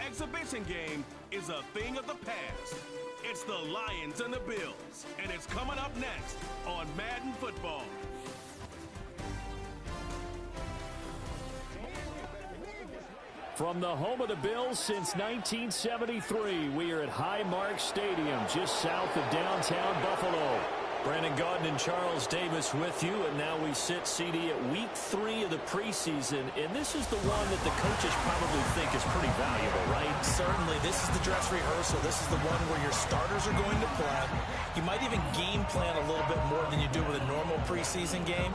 exhibition game is a thing of the past. It's the Lions and the Bills, and it's coming up next on Madden Football. From the home of the Bills since 1973, we are at Highmark Stadium, just south of downtown Buffalo. Brandon Gaudin and Charles Davis with you, and now we sit, CD, at week 3 of the preseason, and this is the one that the coaches probably think is pretty valuable, right? Certainly. This is the dress rehearsal. This is the one where your starters are going to play. You might even game plan a little bit more than you do with a normal preseason game,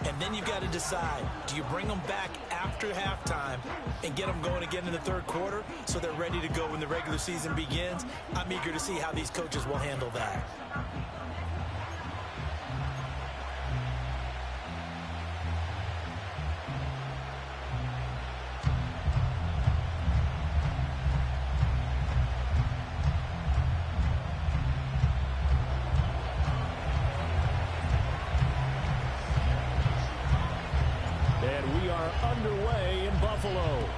and then you've got to decide, do you bring them back after halftime and get them going again in the third quarter so they're ready to go when the regular season begins? I'm eager to see how these coaches will handle that. And we are underway in Buffalo.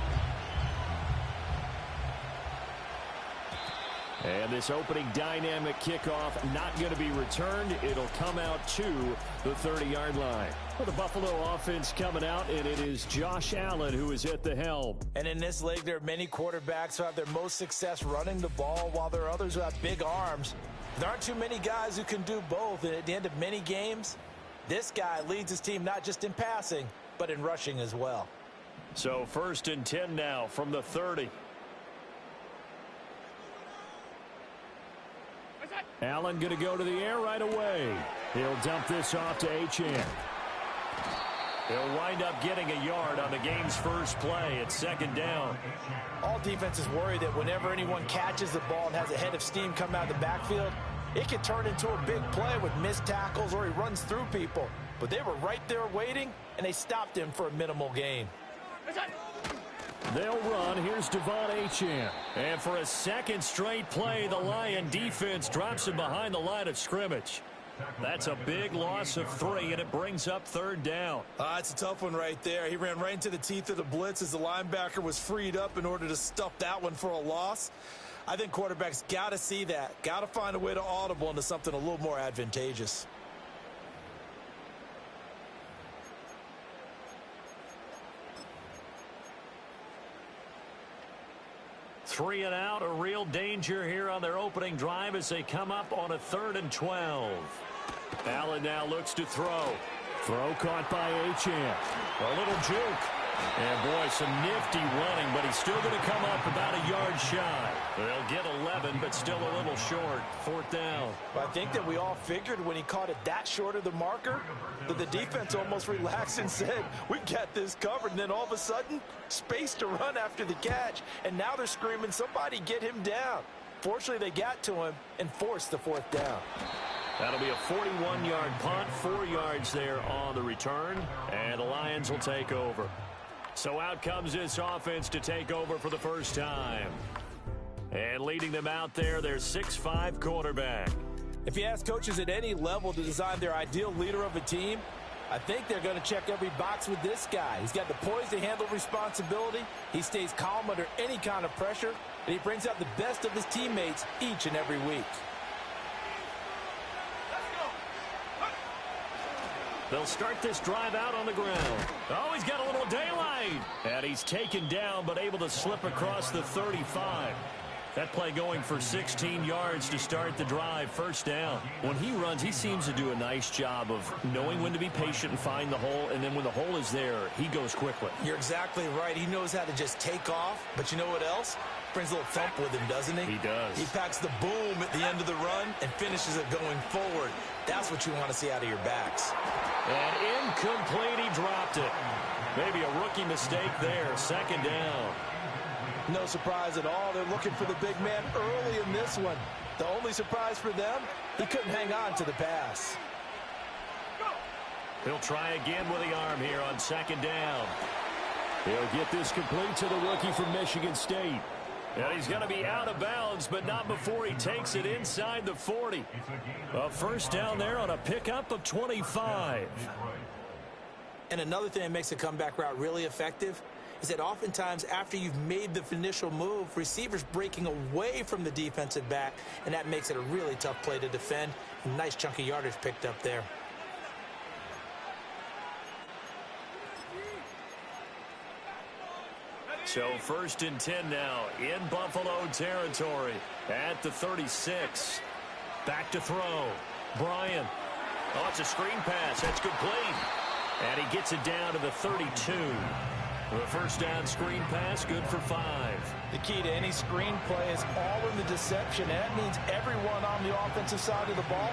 And this opening dynamic kickoff not going to be returned. It'll come out to the 30-yard line. For the Buffalo offense coming out, and it is Josh Allen who is at the helm. And in this league, there are many quarterbacks who have their most success running the ball, while there are others who have big arms. There aren't too many guys who can do both. And at the end of many games, this guy leads his team not just in passing, but in rushing as well. So 1st and 10 now from the 30. Allen going to go to the air right away. He'll dump this off to Achane. He'll wind up getting a yard on the game's first play at 2nd down. All defenses worry that whenever anyone catches the ball and has a head of steam come out of the backfield, it can turn into a big play with missed tackles or he runs through people. But they were right there waiting, and they stopped him for a minimal gain. They'll run. Here's Devon Achane. And for a second straight play, the Lion defense drops him behind the line of scrimmage. That's a big loss of 3, and it brings up 3rd down. It's a tough one right there. He ran right into the teeth of the blitz as the linebacker was freed up in order to stuff that one for a loss. I think quarterbacks got to see that. Got to find a way to audible into something a little more advantageous. 3 and out, a real danger here on their opening drive as they come up on a 3rd and 12. Allen now looks to throw. Throw caught by Achane. A little juke. And, boy, some nifty running, but he's still going to come up about a yard shy. They'll get 11, but still a little short. 4th down. Well, I think that we all figured when he caught it that short of the marker that the defense almost relaxed and said, we got this covered. And then all of a sudden, space to run after the catch. And now they're screaming, somebody get him down. Fortunately, they got to him and forced the 4th down. That'll be a 41-yard punt, 4 yards there on the return, and the Lions will take over. So out comes this offense to take over for the first time. And leading them out there, their 6'5" quarterback. If you ask coaches at any level to design their ideal leader of a team, I think they're going to check every box with this guy. He's got the poise to handle responsibility. He stays calm under any kind of pressure, and he brings out the best of his teammates each and every week. They'll start this drive out on the ground. Oh, he's got a little daylight. And he's taken down, but able to slip across the 35. That play going for 16 yards to start the drive. 1st down. When he runs, he seems to do a nice job of knowing when to be patient and find the hole, and then when the hole is there, he goes quickly. You're exactly right. He knows how to just take off, but you know what else? Brings a little thump with him, doesn't he? He does. He packs the boom at the end of the run and finishes it going forward. That's what you want to see out of your backs. And incomplete, he dropped it. Maybe a rookie mistake there. 2nd down. No surprise at all. They're looking for the big man early in this one. The only surprise for them, he couldn't hang on to the pass. He'll try again with the arm here on 2nd down. He'll get this complete to the rookie from Michigan State. And he's going to be out of bounds, but not before he takes it inside the 40. A 1st down there on a pickup of 25. And another thing that makes a comeback route really effective is that oftentimes after you've made the initial move, receivers breaking away from the defensive back, and that makes it a really tough play to defend. Nice chunk of yardage picked up there. So 1st and 10 now in Buffalo territory at the 36. Back to throw. Bryant. Oh, it's a screen pass. That's complete. And he gets it down to the 32. The first down screen pass, good for 5. The key to any screen play is all in the deception. And that means everyone on the offensive side of the ball.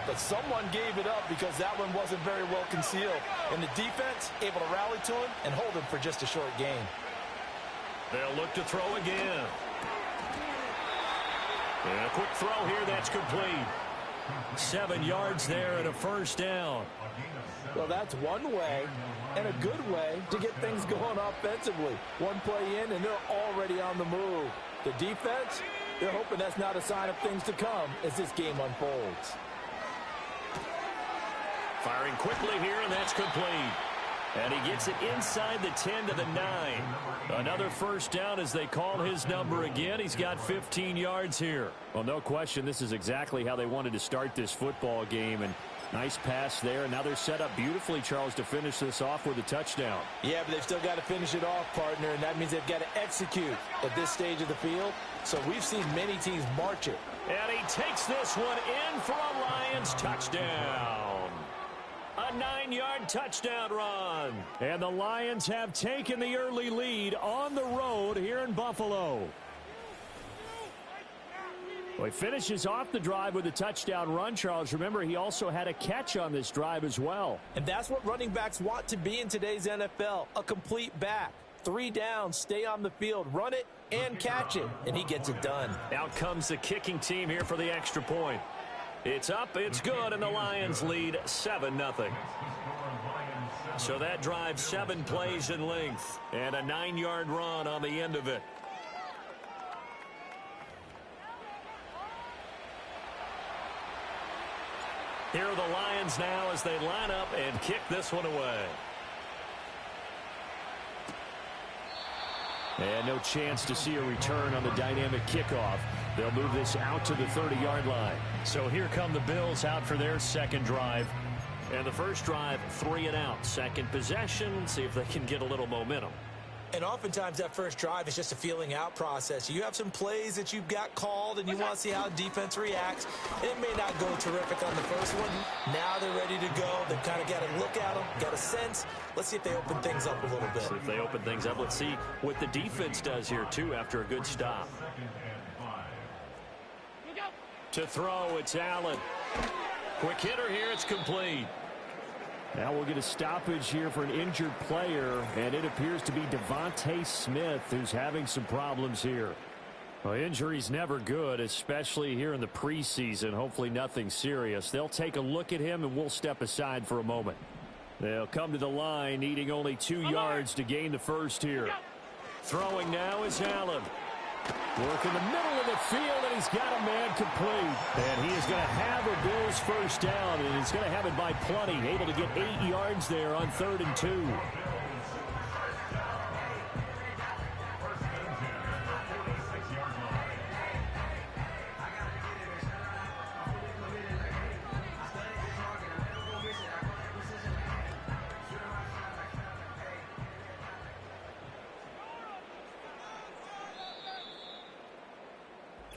But someone gave it up because that one wasn't very well concealed. And the defense able to rally to him and hold him for just a short gain. They'll look to throw again. And a quick throw here, that's complete. 7 yards there and a first down. Well, that's one way and a good way to get things going offensively. One play in and they're already on the move. The defense, they're hoping that's not a sign of things to come as this game unfolds. Firing quickly here, and that's complete. And he gets it inside the 10 to the 9. Another first down as they call his number again. He's got 15 yards here. Well, no question, this is exactly how they wanted to start this football game. And nice pass there. And now they're set up beautifully, Charles, to finish this off with a touchdown. Yeah, but they've still got to finish it off, partner, and that means they've got to execute at this stage of the field. So we've seen many teams march it. And he takes this one in for a Lions touchdown. A 9-yard touchdown run. And the Lions have taken the early lead on the road here in Buffalo. Well, he finishes off the drive with a touchdown run, Charles. Remember, he also had a catch on this drive as well. And that's what running backs want to be in today's NFL, a complete back. 3 downs, stay on the field, run it, and catch it. And he gets it done. Out comes the kicking team here for the extra point. It's up, it's good, and the Lions lead 7-0. So that drive 7 plays in length, and a 9-yard run on the end of it. Here are the Lions now as they line up and kick this one away. And no chance to see a return on the dynamic kickoff. They'll move this out to the 30-yard line. So here come the Bills out for their second drive. And the first drive, 3 and out. Second possession, see if they can get a little momentum. And oftentimes that first drive is just a feeling out process. You have some plays that you've got called and you want to see how defense reacts. And it may not go terrific on the first one. Now they're ready to go. They've kind of got to look at them, got a sense. Let's see if they open things up a little bit. See if they open things up. Let's see what the defense does here, too, after a good stop. To throw, it's Allen. Quick hitter here, it's complete. Now we'll get a stoppage here for an injured player, and it appears to be Devontae Smith who's having some problems here. Well, injury's never good, especially here in the preseason. Hopefully nothing serious. They'll take a look at him, and we'll step aside for a moment. They'll come to the line, needing only 2 yards to gain the first here. Throwing now is Allen. Work in the middle of the field, and he's got a man complete. And he is going to have a Bills first down, and he's going to have it by plenty. Able to get 8 yards there on 3rd and 2.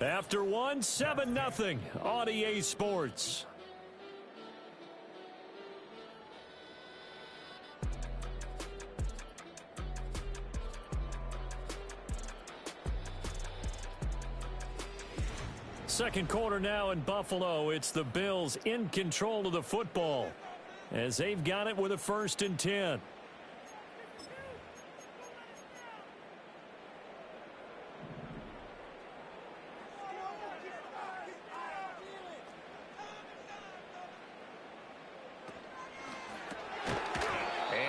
After one, 7-0 on EA Sports. Second quarter now in Buffalo. It's the Bills in control of the football as they've got it with a 1st and 10.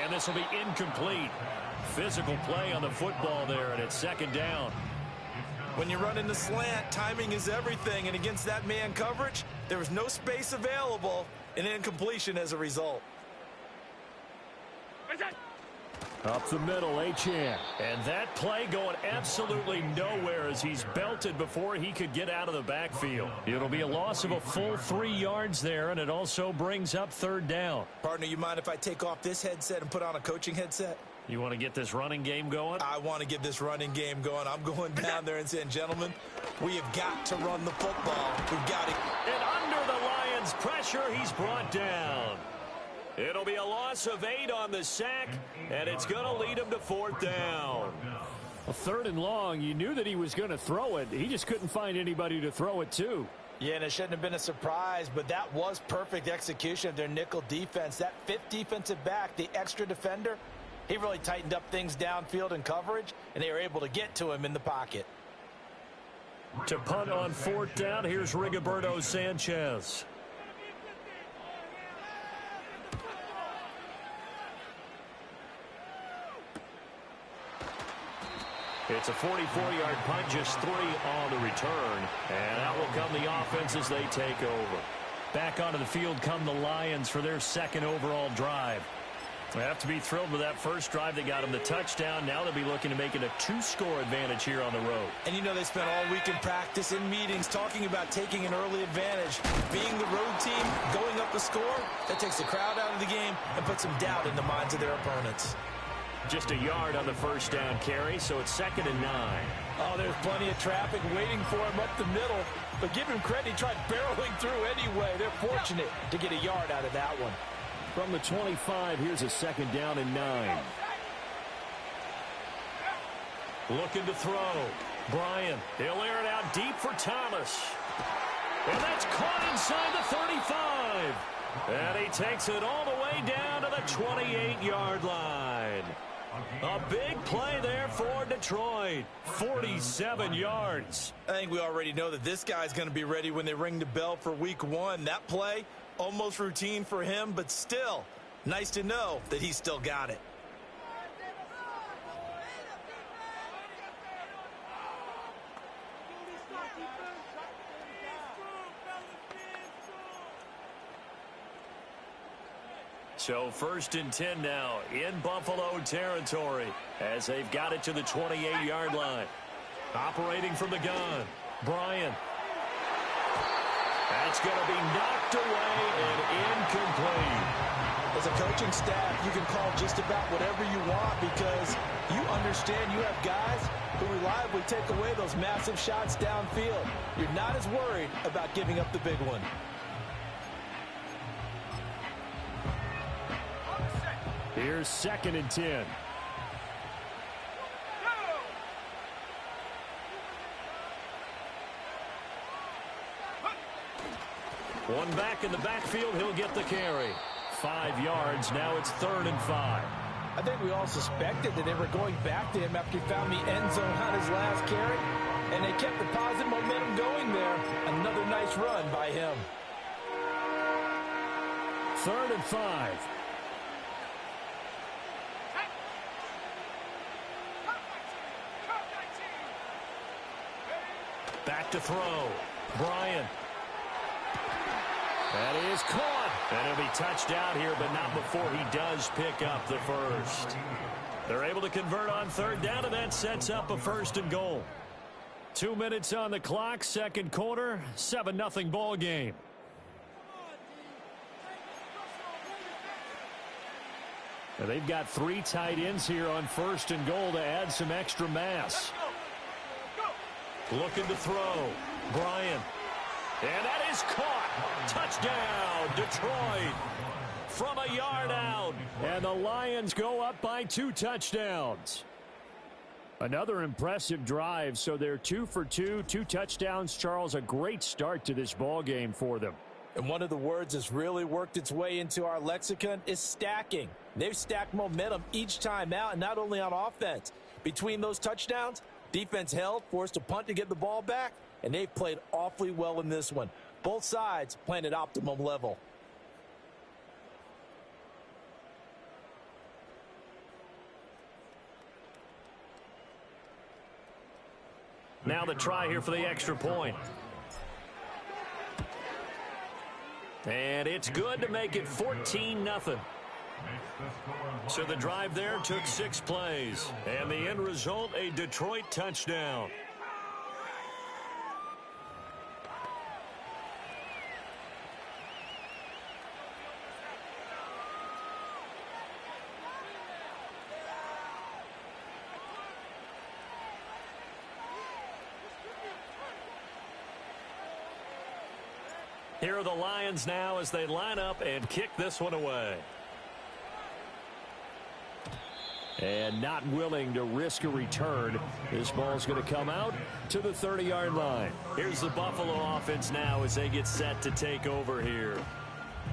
This will be incomplete. Physical play on the football there, and it's 2nd down. When you run in the slant, timing is everything, and against that man coverage, there was no space available, and incompletion as a result. Up the middle, Achane. And that play going absolutely nowhere as he's belted before he could get out of the backfield. It'll be a loss of a full 3 yards there, and it also brings up third down. Partner, you mind if I take off this headset and put on a coaching headset? You want to get this running game going? I want to get this running game going. I'm going down there and saying, gentlemen, we have got to run the football. We've got to. And under the Lions' pressure, he's brought down. It'll be a loss of 8 on the sack, and it's going to lead him to fourth down. A 3rd and long, you knew that he was going to throw it. He just couldn't find anybody to throw it to. Yeah, and it shouldn't have been a surprise, but that was perfect execution of their nickel defense. That 5th defensive back, the extra defender, he really tightened up things downfield in coverage, and they were able to get to him in the pocket. To punt on fourth down, here's Rigoberto Sanchez. It's a 44-yard punt, just 3 on the return. And out will come the offense as they take over. Back onto the field come the Lions for their 2nd overall drive. They have to be thrilled with that first drive. They got them the touchdown. Now they'll be looking to make it a 2-score advantage here on the road. And you know they spent all week in practice, in meetings, talking about taking an early advantage. Being the road team, going up a score, that takes the crowd out of the game and puts some doubt in the minds of their opponents. Just a yard on the first down carry, so it's 2nd and 9. Oh, there's plenty of traffic waiting for him up the middle. But give him credit, he tried barreling through anyway. They're fortunate to get a yard out of that one. From the 25, here's a 2nd down and 9. Looking to throw. Bryant, he'll air it out deep for Thomas. And that's caught inside the 35. And he takes it all the way down to the 28-yard line. A big play there for Detroit. 47 yards. I think we already know that this guy's going to be ready when they ring the bell for week 1. That play, almost routine for him, but still nice to know that he's still got it. So 1st and 10 now in Buffalo territory as they've got it to the 28-yard line. Operating from the gun, Bryant. That's going to be knocked away and incomplete. As a coaching staff, you can call just about whatever you want because you understand you have guys who reliably take away those massive shots downfield. You're not as worried about giving up the big one. Here's 2nd and 10. One back in the backfield, he'll get the carry. 5 yards, now it's 3rd and 5. I think we all suspected that they were going back to him after he found the end zone on his last carry, and they kept the positive momentum going there. Another nice run by him. 3rd and 5. Back to throw. Bryant. That is caught. And he'll be touched out here, but not before he does pick up the first. They're able to convert on 3rd down, and that sets up a 1st and goal. 2 minutes on the clock, 2nd quarter, 7-0 ball game. Now they've got 3 tight ends here on 1st and goal to add some extra mass. Looking to throw. Bryant. And that is caught. Touchdown, Detroit. From a yard out. And the Lions go up by 2 touchdowns. Another impressive drive, so they're 2 for 2, 2 touchdowns. Charles, a great start to this ball game for them. And one of the words that's really worked its way into our lexicon is stacking. They've stacked momentum each time out, and not only on offense. Between those touchdowns, defense held, forced a punt to get the ball back, and they've played awfully well in this one. Both sides playing at optimum level. Now the try here for the extra point. And it's good to make it 14-0. So the drive there took 6 plays. And the end result, a Detroit touchdown. Here are the Lions now as they line up and kick this one away. And not willing to risk a return. This ball's going to come out to the 30-yard line. Here's the Buffalo offense now as they get set to take over here.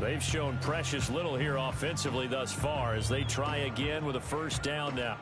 They've shown precious little here offensively thus far as they try again with a first down now.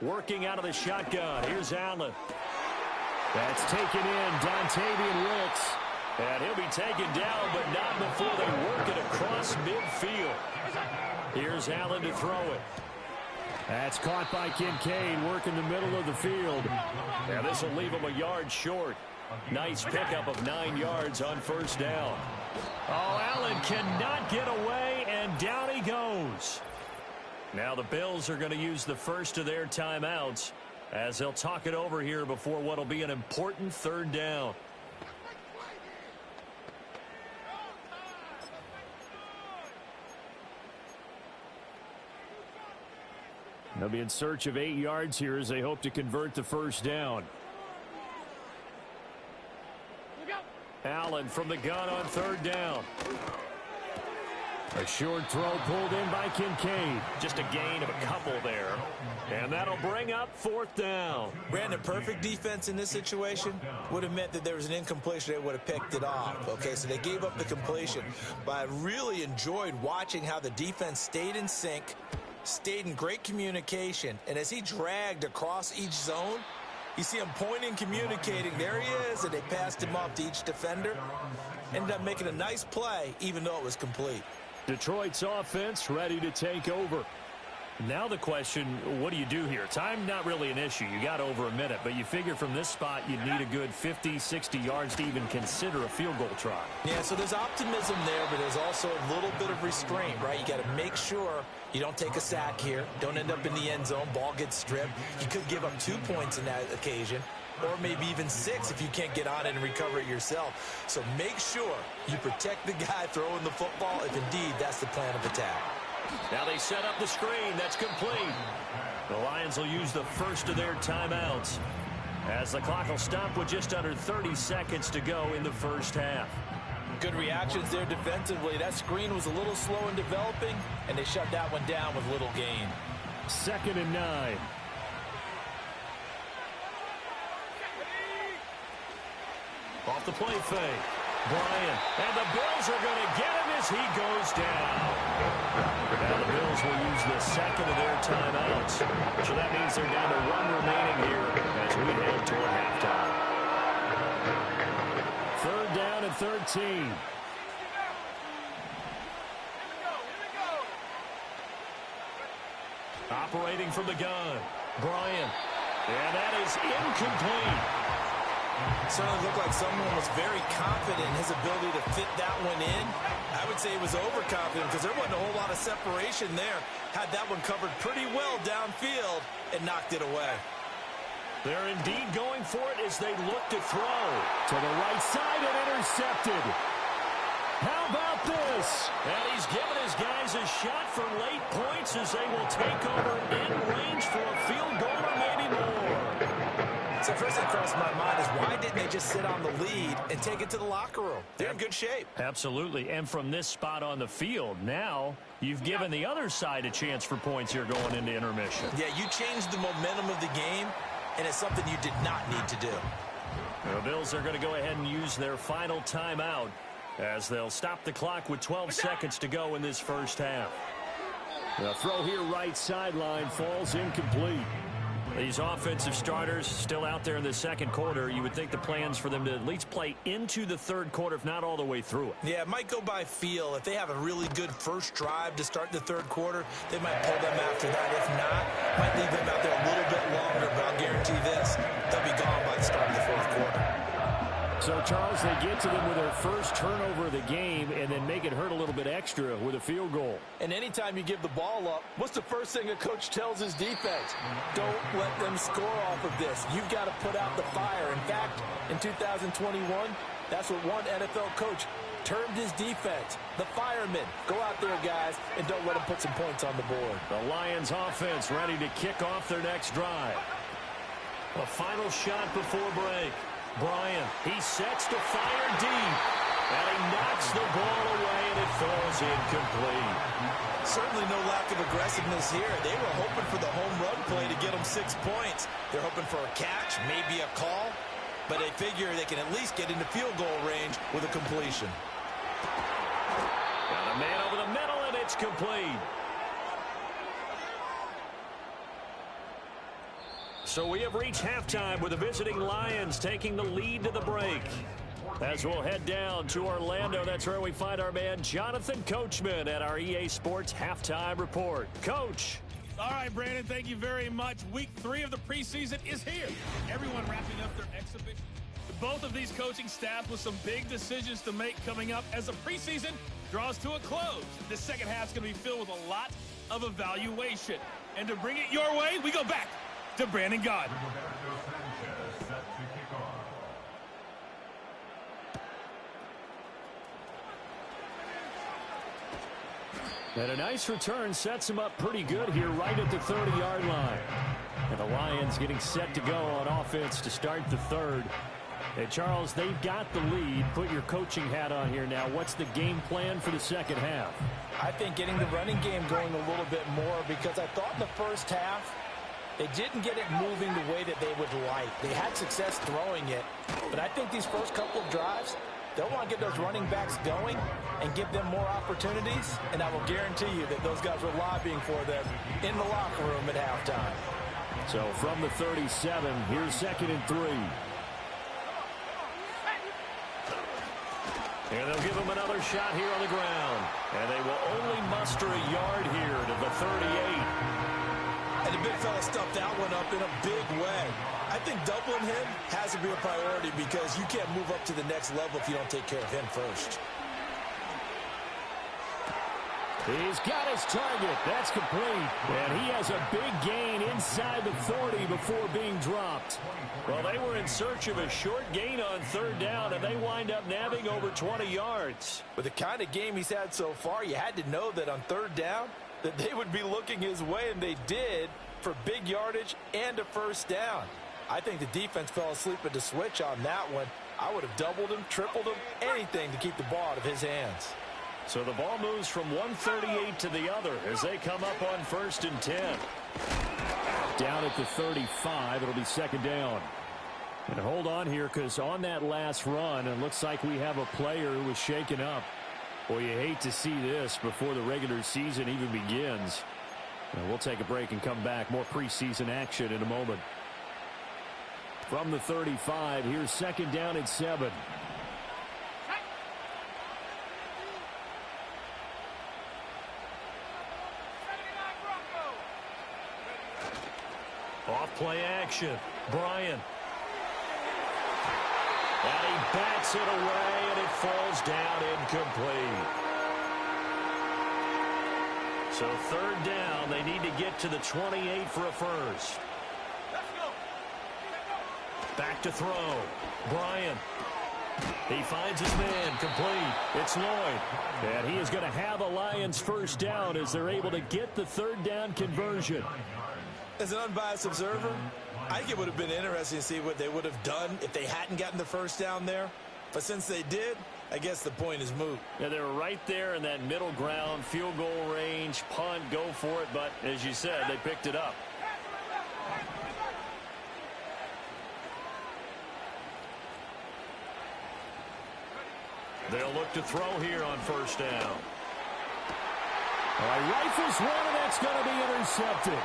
Working out of the shotgun. Here's Allen. That's taken in. Dontavian Wicks. And he'll be taken down, but not before they work it across midfield. Here's Allen to throw it. That's caught by Kincaid, working the middle of the field. Now this will leave him a yard short. Nice pickup of 9 yards on first down. Oh, Allen cannot get away, and down he goes. Now the Bills are going to use the first of their timeouts as they'll talk it over here before what will be an important third down. They'll be in search of 8 yards here as they hope to convert the first down. Allen from the gun on third down. A short throw pulled in by Kincaid. Just a gain of a couple there. And that'll bring up fourth down. Brandon, perfect defense in this situation would have meant that there was an incompletion. They would have picked it off. Okay, so they gave up the completion. But I really enjoyed watching how the defense stayed in sync, stayed in great communication. And as he dragged across each zone, You see him pointing, communicating. There he is, and they passed him off to each defender. Ended up making a nice play, even though it was complete. Detroit's offense ready to take over. Now the question, what do you do here? Time not really an issue. You got over a minute, but you figure from this spot you'd need a good 50, 60 yards to even consider a field goal try. Yeah, so there's optimism there, but there's also a little bit of restraint, right? You got to make sure you don't take a sack here. Don't end up in the end zone. Ball gets stripped. You could give up 2 points in that occasion, or maybe even 6 if you can't get on it and recover it yourself. So make sure you protect the guy throwing the football if indeed that's the plan of attack. Now they set up the screen. That's complete. The Lions will use the first of their timeouts as the clock will stop with just under 30 seconds to go in the first half. Good reactions there defensively. That screen was a little slow in developing, and they shut that one down with little gain. 2nd and 9. Off the play fake. Bryant, and the Bills are going to get him as he goes down. Now the Bills will use the second of their timeouts. So that means they're down to 1 remaining here as we head toward halftime. 3rd down and 13. Operating from the gun, Bryant. And that is incomplete. Certainly looked like someone was very confident in his ability to fit that one in. I would say he was overconfident because there wasn't a whole lot of separation there. Had that one covered pretty well downfield and knocked it away. They're indeed going for it as they look to throw. To the right side and intercepted. How about this? And he's given his guys a shot for late points as they will take over in range for a field goal or maybe more. So first thing crossed my mind is why didn't they just sit on the lead and take it to the locker room? They're in good shape. Absolutely. And from this spot on the field, now you've given the other side a chance for points here going into intermission. Yeah, you changed the momentum of the game, and it's something you did not need to do. The Bills are going to go ahead and use their final timeout as they'll stop the clock with 12 seconds to go in this first half. The throw here right sideline falls incomplete. These offensive starters still out there in the second quarter. You would think the plans for them to at least play into the third quarter, if not all the way through it. Yeah, it might go by feel. If they have a really good first drive to start the third quarter, they might pull them after that. If not, might leave them out there a little bit longer, but I'll guarantee this, they'll be gone by the start of the fourth quarter. So, Charles, they get to them with their first turnover of the game and then make it hurt a little bit extra with a field goal. And anytime you give the ball up, what's the first thing a coach tells his defense? Don't let them score off of this. You've got to put out the fire. In fact, in 2021, that's what one NFL coach termed his defense, the firemen. Go out there, guys, and don't let them put some points on the board. The Lions offense ready to kick off their next drive. A final shot before break. Bryant, he sets to fire deep, and he knocks the ball away, and it falls incomplete. Certainly no lack of aggressiveness here. They were hoping for the home run play to get them 6 points. They're hoping for a catch, maybe a call, but they figure they can at least get into field goal range with a completion. Got a man over the middle, and it's complete. So we have reached halftime with the visiting Lions taking the lead to the break. As we'll head down to Orlando, that's where we find our man Jonathan Coachman at our EA Sports Halftime Report. Coach. All right, Brandon, thank you very much. Week 3 of the preseason is here. Everyone wrapping up their exhibition. Both of these coaching staffs with some big decisions to make coming up as the preseason draws to a close. The second half is going to be filled with a lot of evaluation. And to bring it your way, we go back to Brandon Gaudin. And a nice return sets him up pretty good here right at the 30-yard line. And the Lions getting set to go on offense to start the third. Hey, Charles, they've got the lead. Put your coaching hat on here now. What's the game plan for the second half? I think getting the running game going a little bit more, because I thought in the first half they didn't get it moving the way that they would like. They had success throwing it, but I think these first couple of drives, they'll want to get those running backs going and give them more opportunities, and I will guarantee you that those guys were lobbying for them in the locker room at halftime. So from the 37, here's 2nd and 3. And they'll give him another shot here on the ground. And they will only muster a yard here to the 38. And the big fella stuffed that one up in a big way. I think doubling him has to be a priority because you can't move up to the next level if you don't take care of him first. He's got his target. That's complete. And he has a big gain inside the 40 before being dropped. Well, they were in search of a short gain on 3rd down, and they wind up nabbing over 20 yards. With the kind of game he's had so far, you had to know that on 3rd down that they would be looking his way, and they did, for big yardage and a 1st down. I think the defense fell asleep at the switch on that one. I would have doubled him, tripled him, anything to keep the ball out of his hands. So the ball moves from 138 to the other as they come up on 1st and 10. Down at the 35, it'll be 2nd down. And hold on here, because on that last run, it looks like we have a player who was shaken up. Boy, you hate to see this before the regular season even begins. And we'll take a break and come back. More preseason action in a moment. From the 35, here's 2nd down and 7. Off play action. Bryant. And he bats it away, and it falls down incomplete. So 3rd down, they need to get to the 28 for a first. Back to throw. Bryant. He finds his man, complete. It's Lloyd. And he is going to have a Lions 1st down as they're able to get the 3rd down conversion. As an unbiased observer, I think it would have been interesting to see what they would have done if they hadn't gotten the 1st down there. But since they did, I guess the point is moot. Yeah, they were right there in that middle ground, field goal range, punt, go for it. But as you said, they picked it up. They'll look to throw here on 1st down. Rifles one, and that's going to be intercepted.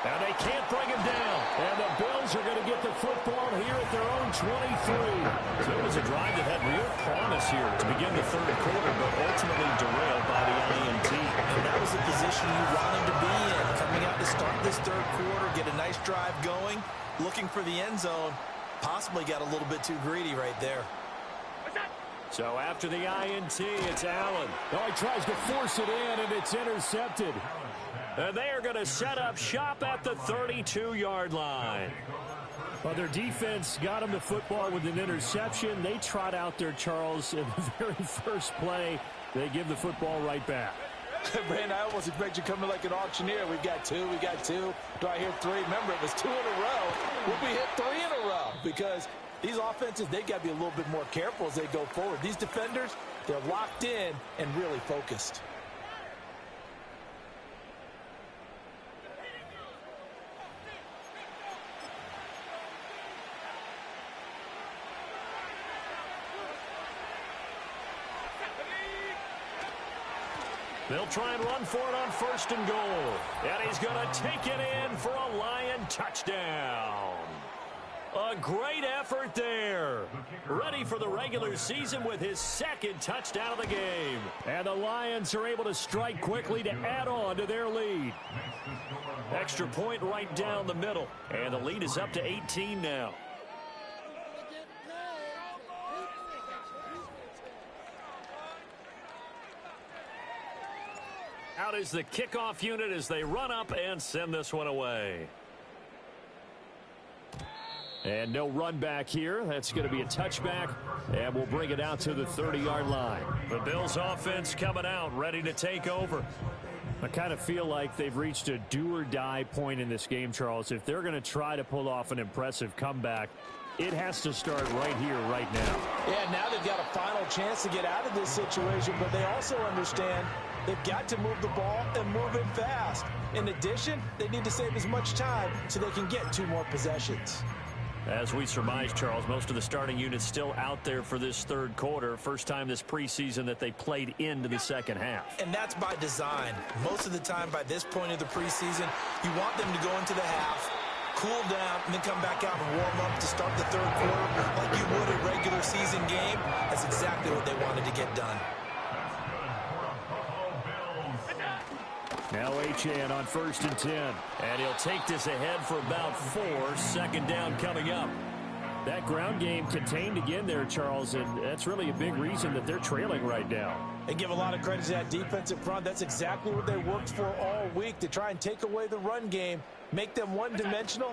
And they can't bring him down. And the Bills are going to get the football here at their own 23. So it was a drive that had real promise here to begin the 3rd quarter, but ultimately derailed by the INT. And that was the position you wanted to be in. Coming out to start this 3rd quarter, get a nice drive going, looking for the end zone. Possibly got a little bit too greedy right there. So after the INT, it's Allen. Oh, he tries to force it in, and it's intercepted. And they are going to set up shop at the 32-yard line. Well, their defense got them the football with an interception. They trot out there, Charles, in the very first play. They give the football right back. Brandon, I almost expect you coming like an auctioneer. We've got 2, we got 2. Do I hear 3? Remember, it was 2 in a row. Will we hit 3 in a row? Because these offenses, they got to be a little bit more careful as they go forward. These defenders, they're locked in and really focused. They'll try and run for it on 1st and goal. And he's going to take it in for a Lion touchdown. A great effort there. Ready for the regular season with his 2nd touchdown of the game. And the Lions are able to strike quickly to add on to their lead. Extra point right down the middle. And the lead is up to 18 now. Out is the kickoff unit as they run up and send this one away. And no run back here. That's going to be a touchback, and we'll bring it out to the 30-yard line. The Bills offense coming out, ready to take over. I kind of feel like they've reached a do-or-die point in this game, Charles. If they're going to try to pull off an impressive comeback, it has to start right here, right now. Yeah, now they've got a final chance to get out of this situation, but they also understand they've got to move the ball and move it fast. In addition, they need to save as much time so they can get 2 more possessions. As we surmise, Charles, most of the starting units still out there for this 3rd quarter. First time this preseason that they played into the 2nd half. And that's by design. Most of the time by this point of the preseason, you want them to go into the half cool down, and then come back out and warm up to start the third quarter like you would a regular season game. That's exactly what they wanted to get done. Now Achane on 1st and 10. And he'll take this ahead for about 4. 2nd down coming up. That ground game contained again there, Charles, and that's really a big reason that they're trailing right now. They give a lot of credit to that defensive front. That's exactly what they worked for all week, to try and take away the run game, make them one-dimensional.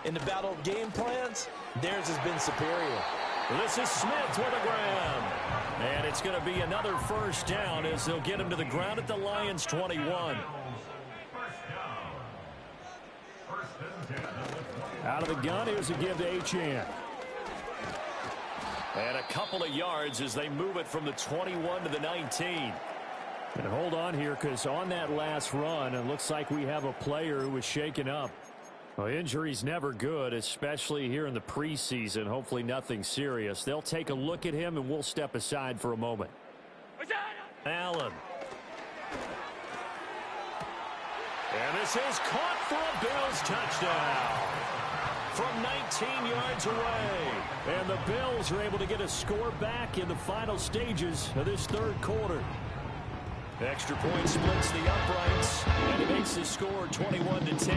In the battle of game plans, theirs has been superior. This is Smith with a grab. And it's going to be another 1st down as they'll get him to the ground at the Lions' 21. Out of the gun, here's a give to Achane. And a couple of yards as they move it from the 21 to the 19. And hold on here, because on that last run, it looks like we have a player who was shaken up. Well, injury's never good, especially here in the preseason. Hopefully nothing serious. They'll take a look at him, and we'll step aside for a moment. Allen. And this is caught for a Bills touchdown. From 19 yards away. And the Bills are able to get a score back in the final stages of this third quarter. Extra point splits the uprights, and it makes the score 21-10.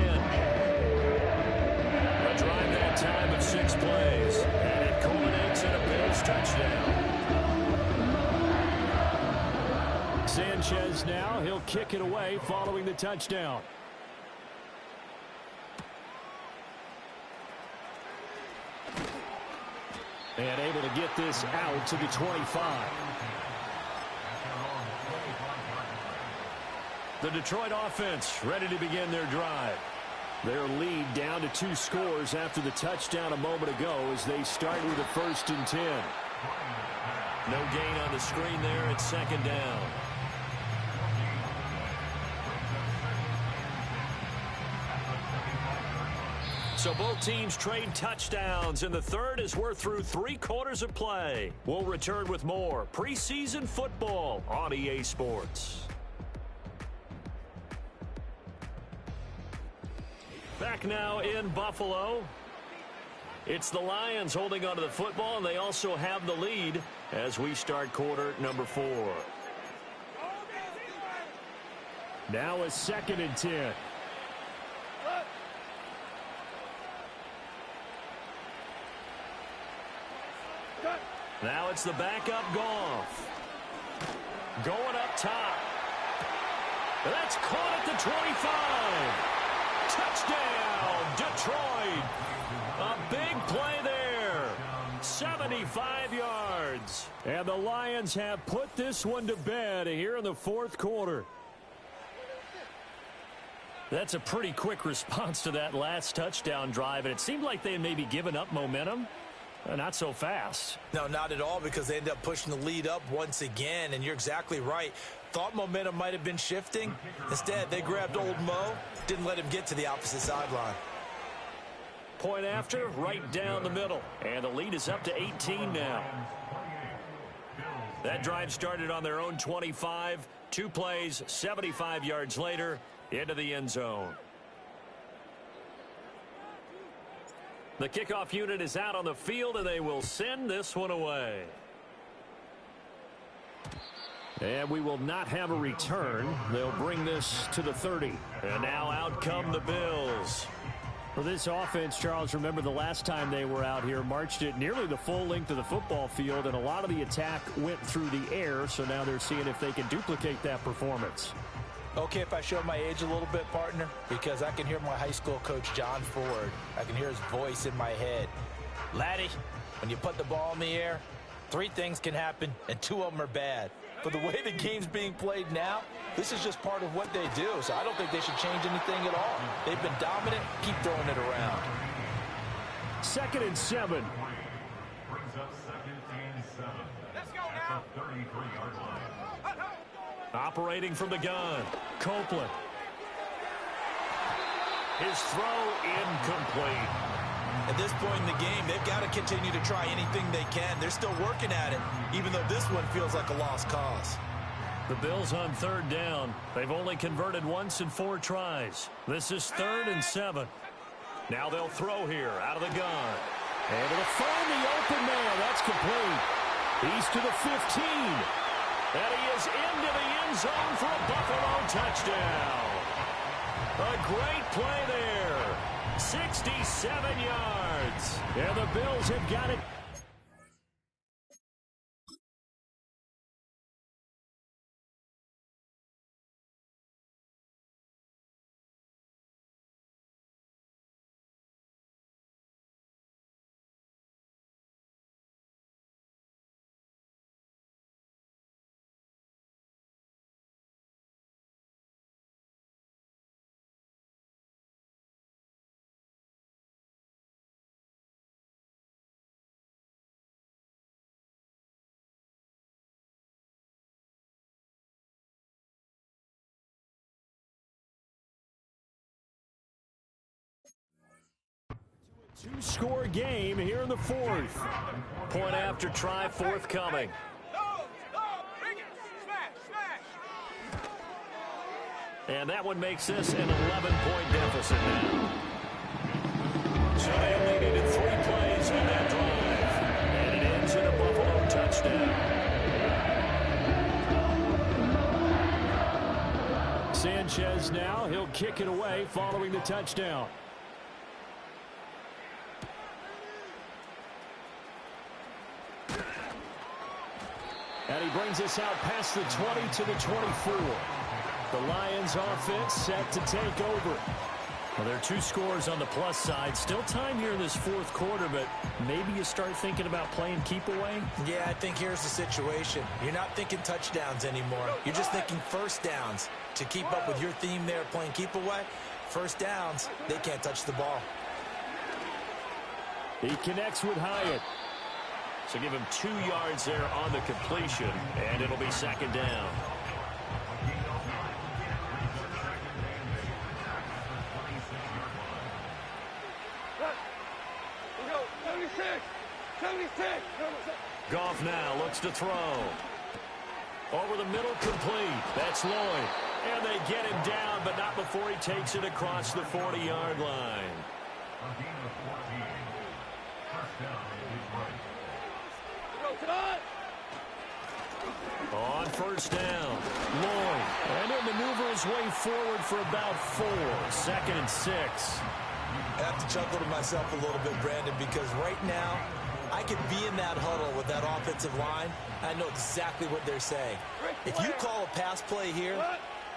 A drive that time of 6 plays, and it culminates in a Bills touchdown. Sanchez now, he'll kick it away following the touchdown. And able to get this out to the 25. The Detroit offense ready to begin their drive. Their lead down to 2 scores after the touchdown a moment ago as they start with a 1st and 10. No gain on the screen there at 2nd down. So both teams trade touchdowns, and the third as we're through 3 quarters of play. We'll return with more preseason football on EA Sports. Back now in Buffalo. It's the Lions holding onto the football, and they also have the lead as we start quarter number 4. Now a 2nd and 10. Now it's the backup Goff. Going up top. That's caught at the 25. Touchdown, Detroit. A big play there. 75 yards. And the Lions have put this one to bed here in the 4th quarter. That's a pretty quick response to that last touchdown drive, and it seemed like they had maybe given up momentum. Not so fast. No, not at all, because they end up pushing the lead up once again, and you're exactly right. Thought momentum might have been shifting. Instead, they grabbed old Mo, didn't let him get to the opposite sideline. Point after, right down the middle. And the lead is up to 18 now. That drive started on their own 25. 2 plays, 75 yards later, into the end zone. The kickoff unit is out on the field, and they will send this one away. And we will not have a return. They'll bring this to the 30. And now out come the Bills. For this offense, Charles, remember the last time they were out here, marched it nearly the full length of the football field, and a lot of the attack went through the air, so now they're seeing if they can duplicate that performance. Okay, if I show my age a little bit, partner, because I can hear my high school coach, John Ford. I can hear his voice in my head. Laddie, when you put the ball in the air, 3 things can happen, and 2 of them are bad. But the way the game's being played now, this is just part of what they do, so I don't think they should change anything at all. They've been dominant. Keep throwing it around. 2nd and 7. Let's go now. Operating from the gun, Copeland. His throw incomplete. At this point in the game, they've got to continue to try anything they can. They're still working at it, even though this one feels like a lost cause. The Bills on 3rd down. They've only converted once in 4 tries. This is 3rd and 7. Now they'll throw here out of the gun. Able to find the open man. That's complete. He's to the 15. And he is into the end zone for a Buffalo touchdown. A great play there. 67 yards. And the Bills have got it. Two-score game here in the fourth. Point after try forthcoming. And that one makes this an 11-point deficit now. So they only needed 3 plays on that drive. And it ends in a Buffalo touchdown. Sanchez now, he'll kick it away following the touchdown. And he brings us out past the 20 to the 24. The Lions offense set to take over. Well, there are 2 scores on the plus side. Still time here in this fourth quarter, but maybe you start thinking about playing keep away? Yeah, I think here's the situation. You're not thinking touchdowns anymore. You're just thinking first downs. To keep up with your theme there, playing keep away, first downs, they can't touch the ball. He connects with Hyatt. So give him 2 yards there on the completion, and it'll be second down. Goff now looks to throw. Over the middle, complete. That's Lloyd. And they get him down, but not before he takes it across the 40-yard line. On first down, Lloyd. And he'll maneuver his way forward for about 4. 2nd and 6. I have to chuckle to myself a little bit, Brandon, because right now, I could be in that huddle with that offensive line. I know exactly what they're saying. If you call a pass play here,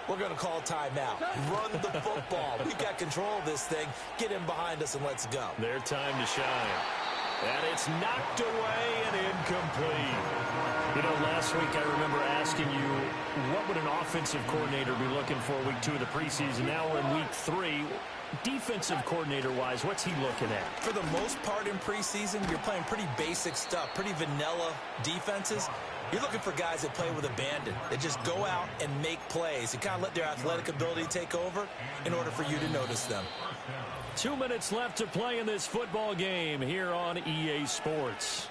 we're going to call timeout. Run the football. We've got control of this thing. Get in behind us and let's go. Their time to shine. And it's knocked away and incomplete. You know, last week I remember asking you, what would an offensive coordinator be looking for week 2 of the preseason? Now we're in week 3. Defensive coordinator-wise, what's he looking at? For the most part in preseason, you're playing pretty basic stuff, pretty vanilla defenses. You're looking for guys that play with abandon, that just go out and make plays and kind of let their athletic ability take over in order for you to notice them. 2 minutes left to play in this football game here on EA Sports.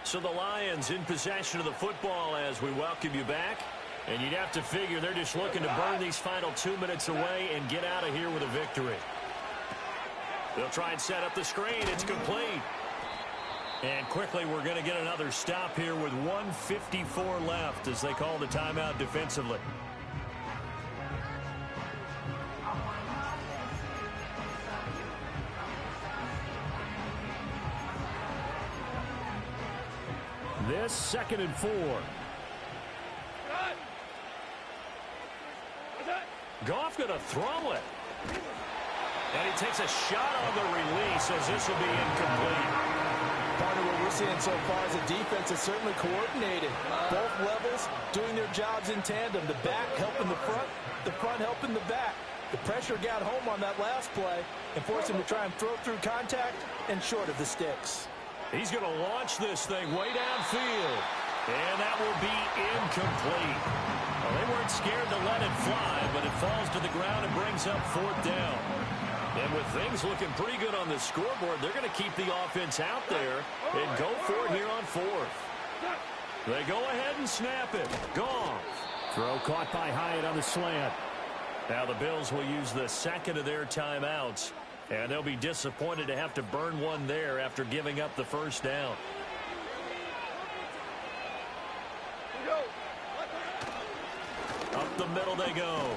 So the Lions in possession of the football as we welcome you back. And you'd have to figure they're just looking to burn these final 2 minutes away and get out of here with a victory. They'll try and set up the screen. It's complete. And quickly we're going to get another stop here with 1:54 left as they call the timeout defensively. This 2nd and 4. Goff going to throw it. And he takes a shot on the release as this will be incomplete. Part of what we're seeing so far is the defense is certainly coordinated. Both levels doing their jobs in tandem. The back helping the front helping the back. The pressure got home on that last play and forced him to try and throw through contact and short of the sticks. He's going to launch this thing way downfield. And that will be incomplete. Well, they weren't scared to let it fly, but it falls to the ground and brings up 4th down. And with things looking pretty good on the scoreboard, they're going to keep the offense out there and go for it here on 4th. They go ahead and snap it. Goff. Throw caught by Hyatt on the slant. Now the Bills will use the second of their timeouts, and they'll be disappointed to have to burn one there after giving up the first down. Up the middle they go.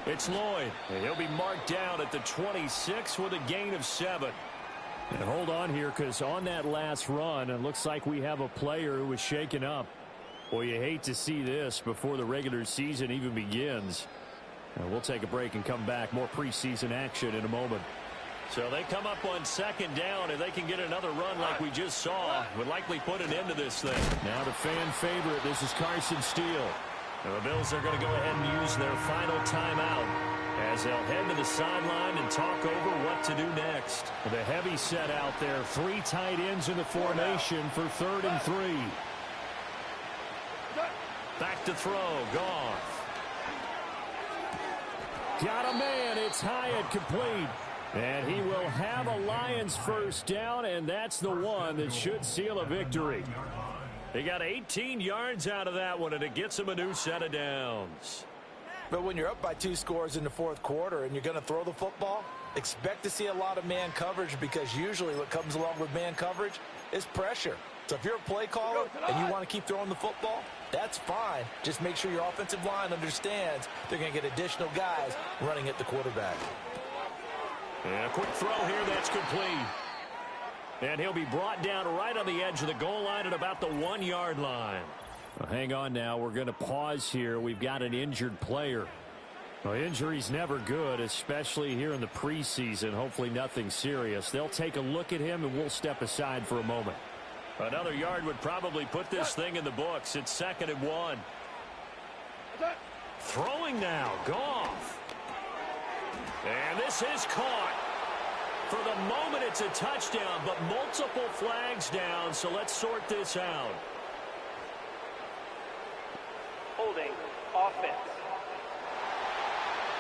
It's Lloyd. And he'll be marked down at the 26 with a gain of 7. And hold on here, because on that last run, it looks like we have a player who was shaken up. Well, you hate to see this before the regular season even begins. And we'll take a break and come back. More preseason action in a moment. So they come up on second down, and they can get another run like we just saw. Would likely put an end to this thing. Now the fan favorite. This is Carson Steele. And the Bills are going to go ahead and use their final timeout as they'll head to the sideline and talk over what to do next. The heavy set out there. 3 tight ends in the formation for 3rd and 3. Back to throw. Goff. Got a man. It's Hyatt complete. And he will have a Lions first down, and that's the one that should seal a victory. They got 18 yards out of that one, and it gets them a new set of downs. But when you're up by 2 scores in the 4th quarter and you're going to throw the football, expect to see a lot of man coverage, because usually what comes along with man coverage is pressure. So if you're a play caller and you want to keep throwing the football, that's fine. Just make sure your offensive line understands they're going to get additional guys running at the quarterback. And a quick throw here, that's complete. And he'll be brought down right on the edge of the goal line at about the 1-yard line. Well, hang on now. We're going to pause here. We've got an injured player. Well, injury's never good, especially here in the preseason. Hopefully nothing serious. They'll take a look at him, and we'll step aside for a moment. Another yard would probably put this thing in the books. It's 2nd and 1. Throwing now, Goff. And this is caught. For the moment, it's a touchdown, but multiple flags down, so let's sort this out. Holding offense.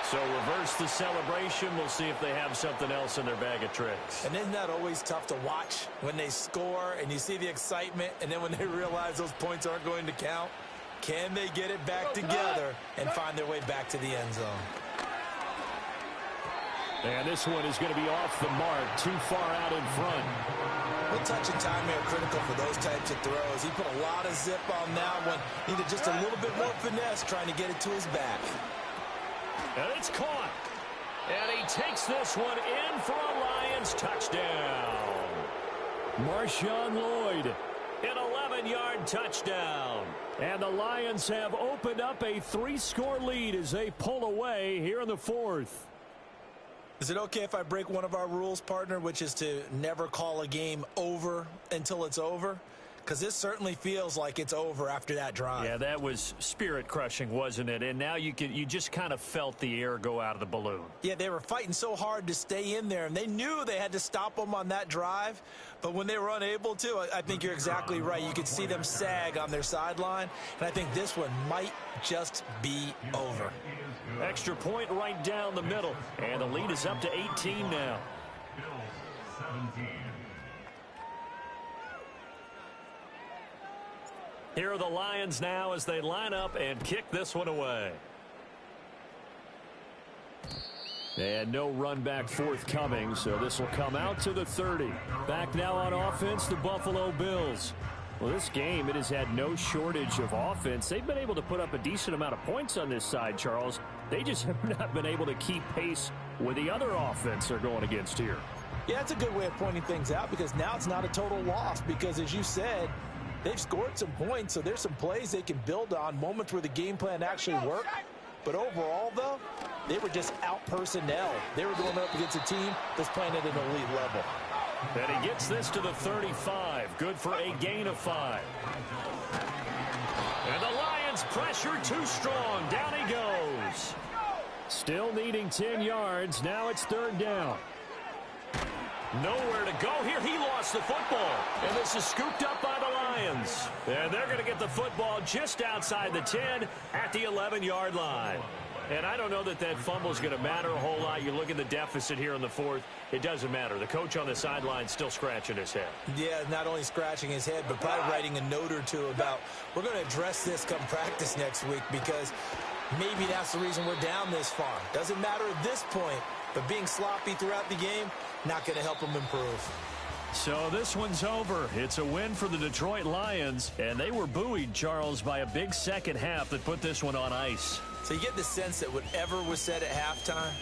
So reverse the celebration. We'll see if they have something else in their bag of tricks. And isn't that always tough to watch when they score and you see the excitement, and then when they realize those points aren't going to count? Can they get it back together and find their way back to the end zone? And this one is going to be off the mark, too far out in front. Well, touch and timing are critical for those types of throws. He put a lot of zip on that one. Needed just a little bit more finesse trying to get it to his back. And it's caught. And he takes this one in for a Lions touchdown. Marshawn Lloyd. An 11-yard touchdown. And the Lions have opened up a 3-score lead as they pull away here in the 4th. Is it okay if I break one of our rules, partner, which is to never call a game over until it's over? Because this certainly feels like it's over after that drive. Yeah, that was spirit-crushing, wasn't it? And now you just kind of felt the air go out of the balloon. Yeah, they were fighting so hard to stay in there, and they knew they had to stop them on that drive. But when they were unable to, I think you're exactly right. You could see them sag on their sideline, and I think this one might just be over. Extra point right down the middle, and the lead is up to 18 now. Here are the Lions now as they line up and kick this one away. And no run back forthcoming, so this will come out to the 30. Back now on offense, the Buffalo Bills. Well, this game, it has had no shortage of offense. They've been able to put up a decent amount of points on this side, Charles. They just have not been able to keep pace with the other offense they're going against here. Yeah, that's a good way of pointing things out, because now it's not a total loss, because as you said, they've scored some points, so there's some plays they can build on, moments where the game plan actually worked. But overall, though, they were just out-personnel. They were going up against a team that's playing at an elite level. And he gets this to the 35. Good for a gain of 5. And the Lions pressure too strong. Down he goes. Still needing 10 yards. Now it's 3rd down. Nowhere to go here. He lost the football. And this is scooped up by the Lions. And they're going to get the football just outside the 10 at the 11-yard line. And I don't know that that fumble is going to matter a whole lot. You look at the deficit here in the 4th. It doesn't matter. The coach on the sideline still scratching his head. Yeah, not only scratching his head, but probably writing a note or two about, we're going to address this come practice next week, because Maybe that's the reason we're down this far. Doesn't matter at this point, but being sloppy throughout the game, not going to help them improve. So this one's over. It's a win for the Detroit Lions, and they were buoyed, Charles, by a big second half that put this one on ice. So you get the sense that whatever was said at halftime,